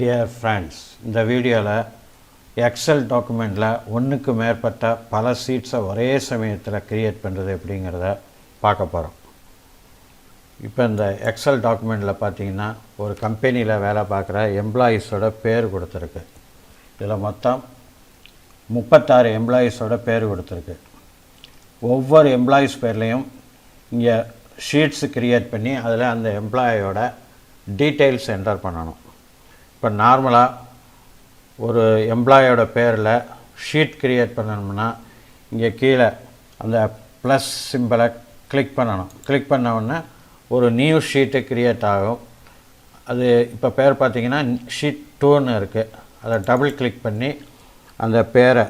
Dear friends, இந்த வீடியோவில் XL டாக்குமெண்ட்டில் ஒன்றுக்கு மேற்பட்ட பல சீட்ஸை ஒரே சமயத்தில் க்ரியேட் பண்ணுறது எப்படிங்கிறத பார்க்க போகிறோம். இப்போ இந்த எக்ஸல் டாக்குமெண்ட்டில் பார்த்தீங்கன்னா ஒரு கம்பெனியில் வேலை பார்க்குற எம்ப்ளாயீஸோட பேர் கொடுத்துருக்கு. இதில் மொத்தம் 36 எம்ப்ளாயீஸோட பேர் கொடுத்துருக்கு. ஒவ்வொரு எம்ப்ளாயீஸ் பேர்லேயும் இங்கே ஷீட்ஸு க்ரியேட் பண்ணி அதில் அந்த எம்ப்ளாயோட டீட்டெயில்ஸ் என்டர் பண்ணணும். இப்போ நார்மலாக ஒரு எம்ப்ளாயோட பேரில் ஷீட் க்ரியேட் பண்ணணும்னா இங்கே கீழே அந்த ப்ளஸ் சிம்பிளை கிளிக் பண்ணணும். கிளிக் பண்ண உடனே ஒரு நியூ ஷீட்டு க்ரியேட் ஆகும். அது இப்போ பேர் பார்த்திங்கன்னா ஷீட் 2ன்னு இருக்குது. அதை டபுள் கிளிக் பண்ணி அந்த பேரை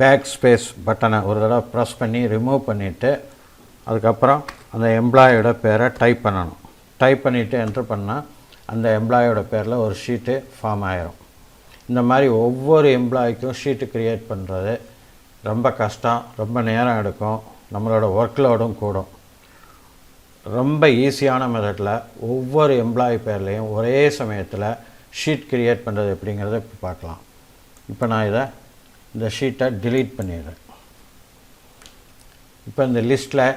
பேக் ஸ்பேஸ் பட்டனை ஒரு தடவை ப்ரெஸ் பண்ணி ரிமூவ் பண்ணிவிட்டு அதுக்கப்புறம் அந்த எம்ப்ளாயோட பேரை டைப் பண்ணணும். டைப் பண்ணிவிட்டு என்ட்ரு பண்ணால் அந்த எம்ப்ளாயோட பேரில் ஒரு ஷீட்டு ஃபார்ம் ஆகிரும். இந்த மாதிரி ஒவ்வொரு எம்ப்ளாய்க்கும் ஷீட்டு க்ரியேட் பண்ணுறது ரொம்ப கஷ்டம், ரொம்ப நேரம் எடுக்கும், நம்மளோட ஒர்க் லோடும் கூடும். ரொம்ப ஈஸியான மெத்தடில் ஒவ்வொரு எம்ப்ளாயி பேர்லேயும் ஒரே சமயத்தில் ஷீட் க்ரியேட் பண்ணுறது எப்படிங்கிறத இப்போ பார்க்கலாம். இப்போ நான் இந்த ஷீட்டை டிலீட் பண்ணிடுறேன். இப்போ இந்த லிஸ்ட்டில்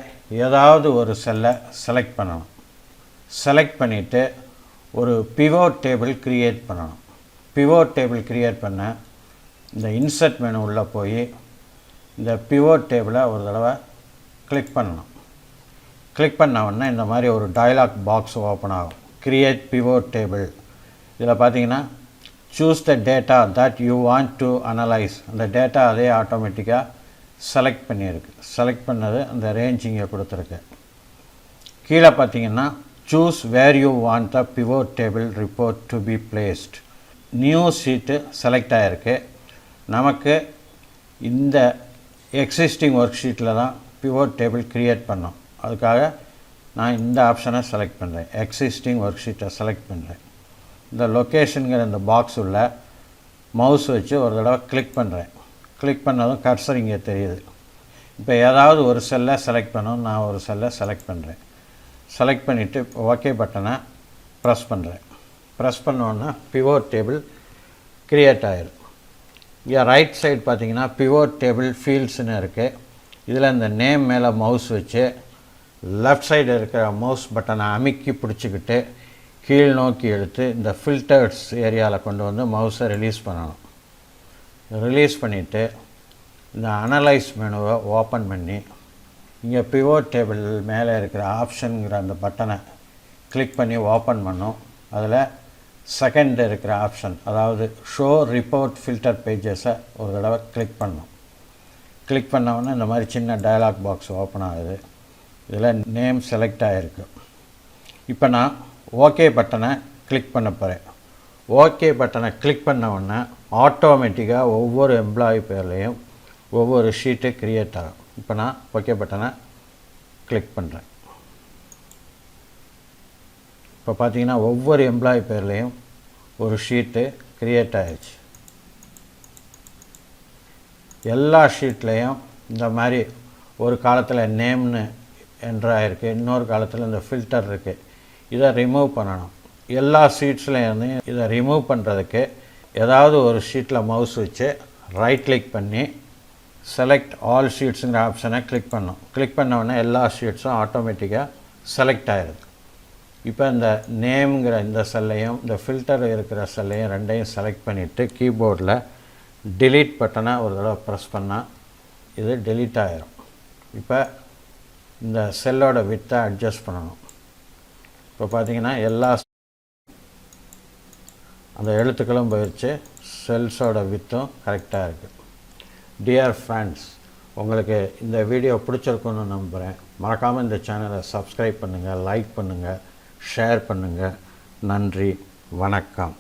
ஏதாவது ஒரு செல்லை செலக்ட் பண்ணணும். செலக்ட் பண்ணிவிட்டு ஒரு பிவோட் டேபிள் க்ரியேட் பண்ணணும். பிவோட் டேபிள் க்ரியேட் பண்ண இந்த இன்சர்ட் மெனு உள்ளே போய் இந்த பிவோட் டேபிளை ஒரு தடவை கிளிக் பண்ணணும். கிளிக் பண்ண உடனே இந்த மாதிரி ஒரு டயலாக் பாக்ஸ் ஓப்பன் ஆகும். Create pivot table. இதில் பார்த்தீங்கன்னா choose the data that you want to analyse. அந்த டேட்டா அதே ஆட்டோமேட்டிக்காக செலக்ட் பண்ணியிருக்கு. செலக்ட் பண்ணது அந்த ரேஞ்ச் இங்கே கொடுத்துருக்கு. கீழே பார்த்தீங்கன்னா choose where you want the pivot table report to be placed. New sheet select ஆகிருக்கு. நமக்கு இந்த எக்ஸிஸ்டிங் ஒர்க் ஷீட்டில் தான் பிவோட் டேபிள் க்ரியேட் பண்ணோம். அதுக்காக நான் இந்த ஆப்ஷனை செலக்ட் பண்ணுறேன். எக்ஸிஸ்டிங் ஒர்க் ஷீட்டை செலக்ட் பண்ணுறேன். இந்த லொக்கேஷனுங்கிற இந்த பாக்ஸ் உள்ள மவுஸ் வச்சு ஒரு தடவை கிளிக் பண்ணுறேன். கிளிக் பண்ணதும் கர்சர் இங்கே தெரியுது. இப்போ ஏதாவது ஒரு செல்லை செலக்ட் பண்ணணும். நான் ஒரு செல்லை செலக்ட் பண்ணுறேன். செலக்ட் பண்ணிவிட்டு ஓகே பட்டனை ப்ரெஸ் பண்ணுறேன். ப்ரெஸ் பண்ணோன்னா பிவோட் டேபிள் க்ரியேட் ஆகிடும். இங்கே ரைட் சைடு பார்த்தீங்கன்னா பிவோட் டேபிள் ஃபீல்ட்ஸ்னு இருக்குது. இதில் இந்த நேம் மேலே மவுஸ் வச்சு லெஃப்ட் சைடு இருக்கிற மவுஸ் பட்டனை அமுக்கி பிடிச்சிக்கிட்டு கீழ் நோக்கி எடுத்து இந்த ஃபில்டர்ஸ் ஏரியாவில் கொண்டு வந்து மவுஸை ரிலீஸ் பண்ணணும். ரிலீஸ் பண்ணிவிட்டு இந்த அனலைஸ் மெனுவை ஓப்பன் பண்ணி இங்கே பிவோட் டேபிள் மேலே இருக்கிற ஆப்ஷனுங்கிற அந்த பட்டனை கிளிக் பண்ணி ஓப்பன் பண்ணோம். அதில் செகண்ட் இருக்கிற ஆப்ஷன், அதாவது ஷோ ரிப்போர்ட் ஃபில்டர் பேஜஸை ஒரு தடவை கிளிக் பண்ணோம். கிளிக் பண்ணோன்னே இந்த மாதிரி சின்ன டயலாக் பாக்ஸ் ஓப்பன் ஆகுது. இதில் நேம் செலக்ட் ஆகிருக்கு. இப்போ நான் ஓகே பட்டனை கிளிக் பண்ண போகிறேன். ஓகே பட்டனை கிளிக் பண்ண உடனே ஆட்டோமேட்டிக்காக ஒவ்வொரு எம்ப்ளாயி பேர்லேயும் ஒவ்வொரு ஷீட்டு க்ரியேட் ஆகும். இப்போ நான் ஓகே பட்டனை கிளிக் பண்ணுறேன். இப்போ பார்த்தீங்கன்னா ஒவ்வொரு எம்ப்ளாயி பேர்லேயும் ஒரு ஷீட்டு க்ரியேட் ஆகிடுச்சு. எல்லா ஷீட்லேயும் இந்த மாதிரி ஒரு காலத்தில் நேம்னு என்ட்ரு ஆகிருக்கு, இன்னொரு காலத்தில் இந்த ஃபில்டர் இருக்குது. இதை ரிமூவ் பண்ணணும். எல்லா ஷீட்ஸ்லேயும் இதை ரிமூவ் பண்ணுறதுக்கு ஏதாவது ஒரு ஷீட்டில் மவுஸ் வச்சு ரைட் கிளிக் பண்ணி செலக்ட் ஆல் ஷீட்ஸுங்கிற ஆப்ஷனை கிளிக் பண்ணோம். கிளிக் பண்ண உடனே எல்லா ஷீட்ஸும் ஆட்டோமேட்டிக்காக செலக்ட் ஆகிடுது. இப்போ இந்த நேம்ங்கிற இந்த செல்லையும் இந்த ஃபில்டர் இருக்கிற செல்லையும் ரெண்டையும் செலக்ட் பண்ணிவிட்டு கீபோர்டில் டிலீட் பட்டனை ஒரு தடவை ப்ரெஸ் பண்ணால் இது டிலீட் ஆகிரும். இப்போ இந்த செல்லோட வித்தை அட்ஜஸ்ட் பண்ணணும். இப்போ பார்த்திங்கன்னா எல்லா அந்த எழுத்துக்களும் போயிடுச்சு. செல்ஸோட வித்தும் கரெக்டாக இருக்குது. டியர் ஃப்ரெண்ட்ஸ், உங்களுக்கு இந்த வீடியோ பிடிச்சிருக்குன்னு நம்புகிறேன். மறக்காமல் இந்த சேனலை சப்ஸ்கிரைப் பண்ணுங்கள், லைக் பண்ணுங்கள், ஷேர் பண்ணுங்கள். நன்றி, வணக்கம்.